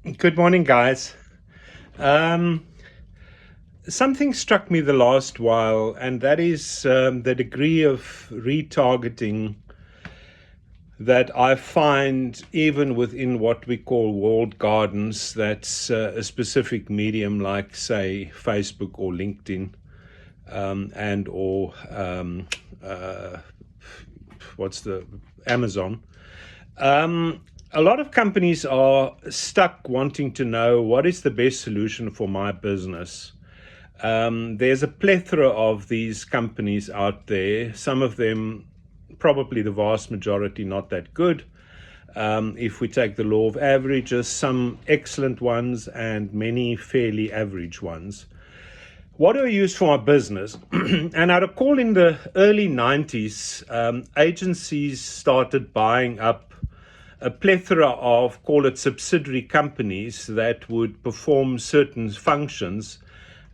Good morning, guys. Um, Something struck me the last while, and that is the degree of retargeting that I find even within what we call walled gardens. That's a specific medium like, say, Facebook or LinkedIn, and or what's the Amazon. A lot of companies are stuck wanting to know what is the best solution for my business. There's a plethora of these companies out there, some of them, probably the vast majority, not that good. If we take the law of averages, some excellent ones and many fairly average ones. What do I use for my business? And I recall in the early 90s, agencies started buying up a plethora of, call it, subsidiary companies that would perform certain functions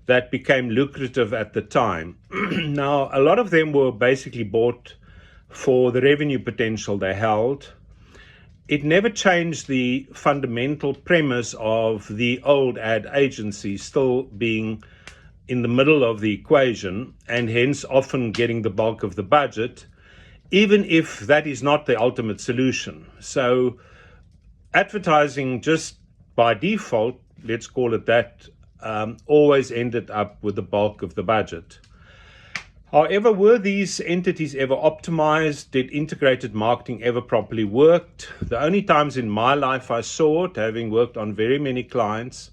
that became lucrative at the time. Now, a lot of them were basically bought for the revenue potential they held. It never changed the fundamental premise of the old ad agency still being in the middle of the equation and hence often getting the bulk of the budget, even if that is not the ultimate solution. So advertising, just by default, let's call it that, always ended up with the bulk of the budget. However, were these entities ever optimized? Did integrated marketing ever properly work? The only times in my life I saw it, having worked on very many clients,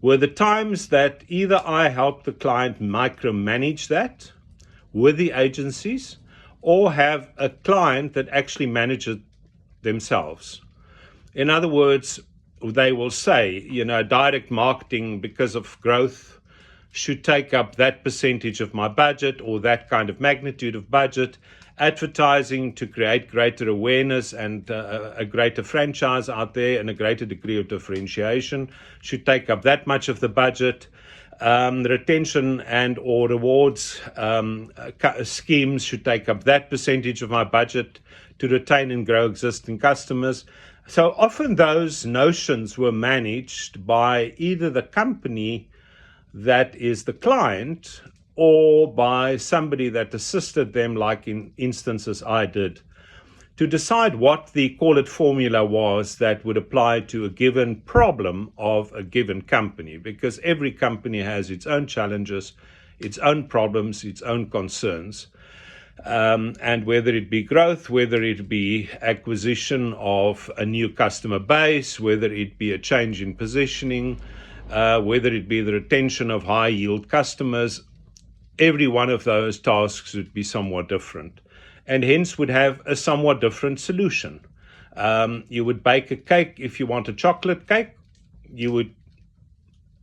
were the times that either I helped the client micromanage that with the agencies, or have a client that actually manage it themselves. In other words, they will say, direct marketing, because of growth, should take up that percentage of my budget or that kind of magnitude of budget. Advertising, to create greater awareness and a greater franchise out there and a greater degree of differentiation, should take up that much of the budget. Retention and or rewards schemes should take up that percentage of my budget to retain and grow existing customers. So often those notions were managed by either the company that is the client or by somebody that assisted them, like in instances I did, to decide what the, call it, formula was that would apply to a given problem of a given company, because every company has its own challenges, its own problems, its own concerns. And whether it be growth, whether it be acquisition of a new customer base, whether it be a change in positioning, whether it be the retention of high yield customers, every one of those tasks would be somewhat different and hence would have a somewhat different solution. You would bake a cake. If you want a chocolate cake, you would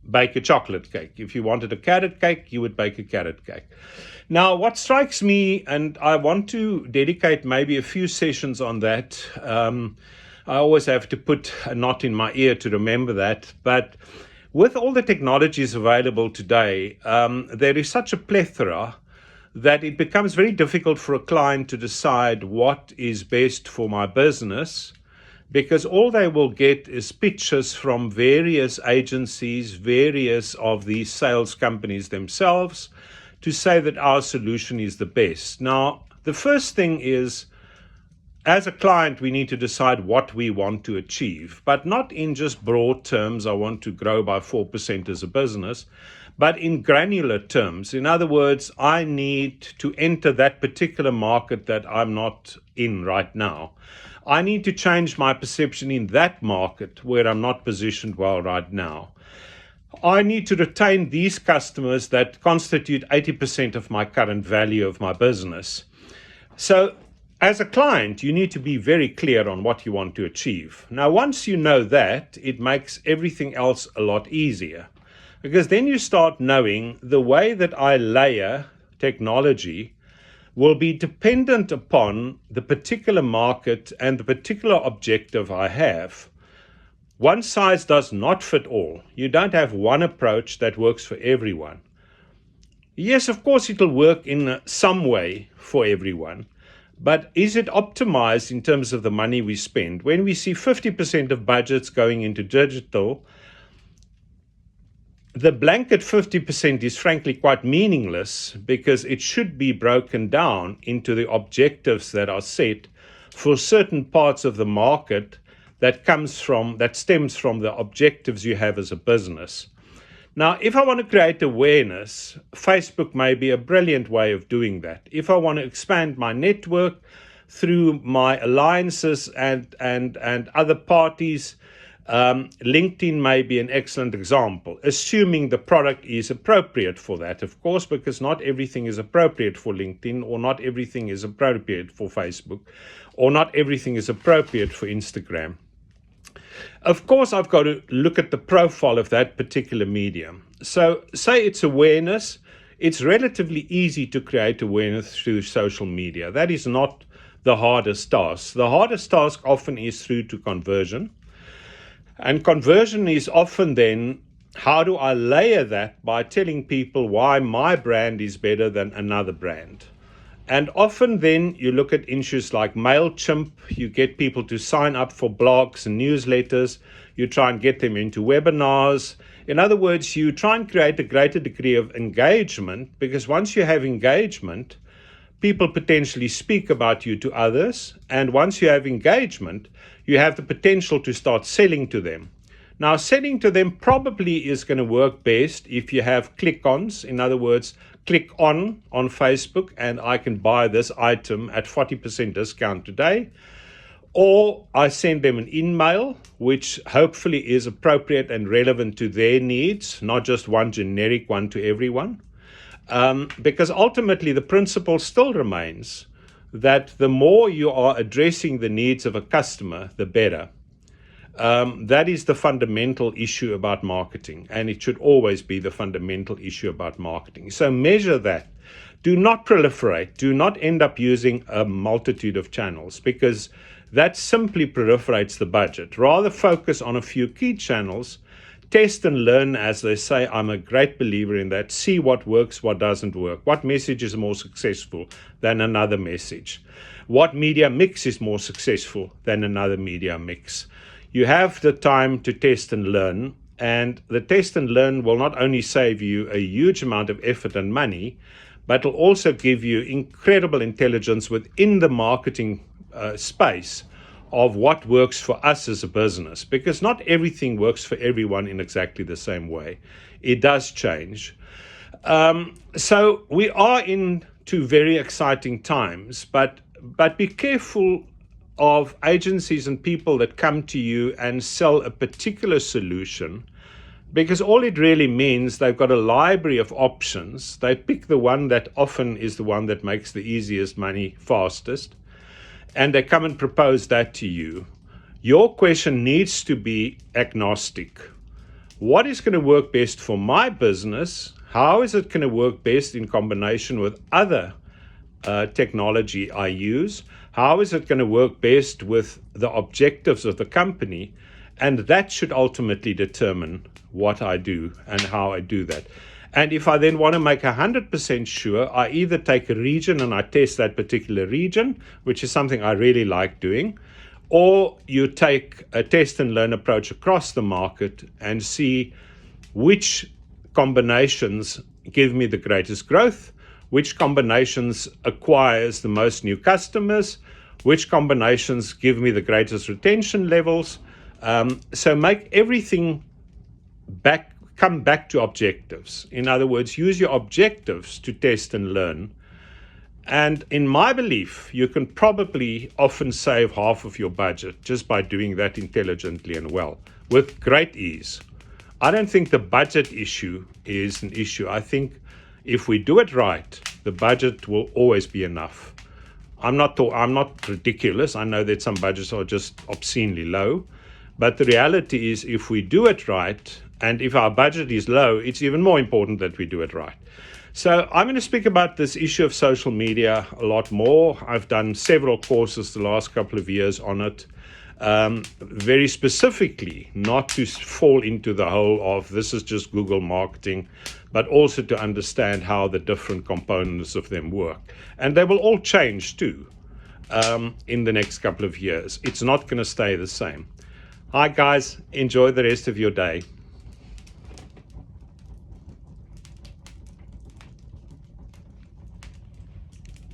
bake a chocolate cake. If you wanted a carrot cake, you would bake a carrot cake. Now, what strikes me, and I want to dedicate maybe a few sessions on that, I always have to put a knot in my ear to remember that, but with all the technologies available today, there is such a plethora that it becomes very difficult for a client to decide what is best for my business, because all they will get is pitches from various agencies, various of these sales companies themselves, to say that our solution is the best. Now, the first thing is, as a client, we need to decide what we want to achieve, but not in just broad terms, I want to grow by 4% as a business, but in granular terms. In other words, I need to enter that particular market that I'm not in right now. I need to change my perception in that market where I'm not positioned well right now. I need to retain these customers that constitute 80% of my current value of my business. So as a client, you need to be very clear on what you want to achieve. Now, once you know that, it makes everything else a lot easier, because then you start knowing the way that I layer technology will be dependent upon the particular market and the particular objective I have. One size does not fit all. You don't have one approach that works for everyone. Yes, of course, it'll work in some way for everyone, But is it optimized in terms of the money we spend? When we see 50% of budgets going into digital, the blanket 50% is frankly quite meaningless, because it should be broken down into the objectives that are set for certain parts of the market that stems from the objectives you have as a business. Now, if I want to create awareness, Facebook may be a brilliant way of doing that. If I want to expand my network through my alliances and other parties, LinkedIn may be an excellent example, assuming the product is appropriate for that, of course, because not everything is appropriate for LinkedIn, or not everything is appropriate for Facebook, or not everything is appropriate for Instagram. Of course, I've got to look at the profile of that particular medium. So say it's awareness. It's relatively easy to create awareness through social media. That is not the hardest task. The hardest task often is through to conversion. And conversion is often then, how do I layer that by telling people why my brand is better than another brand? And often then you look at issues like MailChimp, you get people to sign up for blogs and newsletters, you try and get them into webinars. In other words, you try and create a greater degree of engagement, because once you have engagement, people potentially speak about you to others. And once you have engagement, you have the potential to start selling to them. Now, selling to them probably is going to work best if you have click-ons. In other words, click on Facebook and I can buy this item at 40% discount today. Or I send them an email, which hopefully is appropriate and relevant to their needs, not just one generic one to everyone. Because ultimately the principle still remains that the more you are addressing the needs of a customer, the better. That is the fundamental issue about marketing, and it should always be the fundamental issue about marketing. So measure that. Do not proliferate. Do not end up using a multitude of channels, because that simply proliferates the budget. Rather focus on a few key channels. Test and learn, as they say. I'm a great believer in that. See what works, what doesn't work. What message is more successful than another message? What media mix is more successful than another media mix? You have the time to test and learn, and the test and learn will not only save you a huge amount of effort and money, but will also give you incredible intelligence within the marketing space of what works for us as a business, because not everything works for everyone in exactly the same way. It does change. So we are into very exciting times, but be careful of agencies and people that come to you and sell a particular solution, because all it really means, they've got a library of options. They pick the one that often is the one that makes the easiest money fastest, and they come and propose that to you. Your question needs to be agnostic. What is going to work best for my business? How is it going to work best in combination with other technology I use? How is it going to work best with the objectives of the company? And that should ultimately determine what I do and how I do that. And if I then want to make 100% sure, I either take a region and I test that particular region, which is something I really like doing, or you take a test and learn approach across the market and see which combinations give me the greatest growth, which combinations acquires the most new customers, which combinations give me the greatest retention levels. So make everything come back to objectives. In other words, use your objectives to test and learn. And in my belief, you can probably often save half of your budget just by doing that intelligently and well, with great ease. I don't think the budget issue is an issue. I think if we do it right, the budget will always be enough. I'm not ridiculous. I know that some budgets are just obscenely low, but the reality is, if we do it right, and if our budget is low, it's even more important that we do it right. So I'm going to speak about this issue of social media a lot more. I've done several courses the last couple of years on it. Very specifically, not to fall into the hole of this is just Google marketing, but also to understand how the different components of them work. And they will all change too. in the next couple of years. It's not going to stay the same. Hi guys, enjoy the rest of your day.